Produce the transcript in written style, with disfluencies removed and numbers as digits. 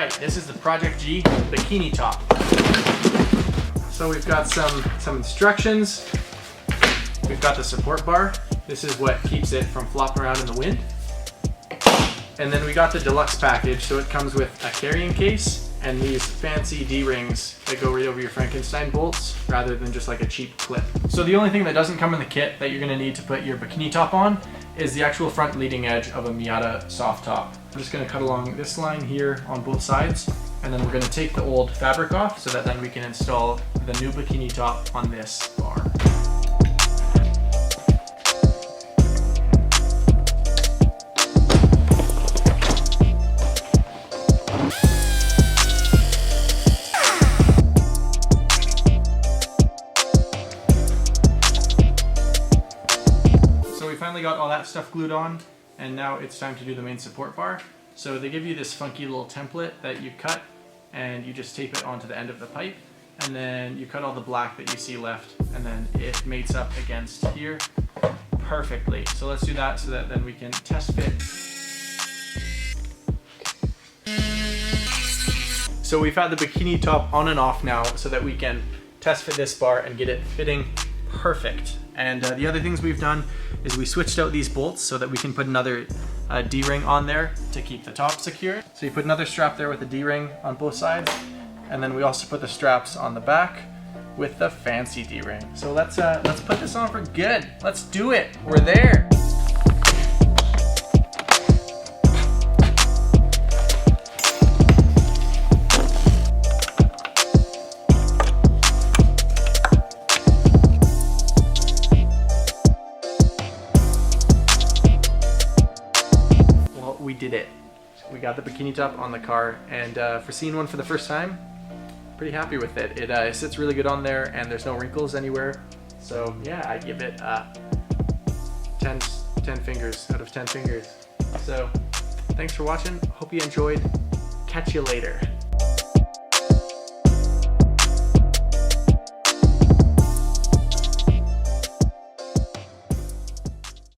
right, this is the Project-G Bikini top. So we've got some instructions. We've got the support bar. This is what keeps it from flopping around in the wind. And then we got the deluxe package, so it comes with a carrying case and these fancy D-rings that go right over your Frankenstein bolts rather than just like a cheap clip. So the only thing that doesn't come in the kit that you're gonna need to put your bikini top on is the actual front leading edge of a Miata soft top. I'm just gonna cut along this line here on both sides, and then we're gonna take the old fabric off so that then we can install the new bikini top on this bar. So we finally got all that stuff glued on, and now it's time to do the main support bar. So they give you this funky little template that you cut, and you just tape it onto the end of the pipe, and then you cut all the black that you see left, and then it mates up against here perfectly. So let's do that so that then we can test fit. So we've had the bikini top on and off now so that we can test fit this bar and get it fitting perfect. And the other things we've done is we switched out these bolts so that we can put another D-ring on there to keep the top secure. So you put another strap there with a D-ring on both sides, and then we also put the straps on the back with the fancy D-ring. So let's put this on for good. Let's do it. We're there. We did it. We got the bikini top on the car, and for seeing one for the first time, pretty happy with it. It sits really good on there, and there's no wrinkles anywhere. So yeah, I give it 10 fingers out of 10 fingers. So thanks for watching. Hope you enjoyed. Catch you later.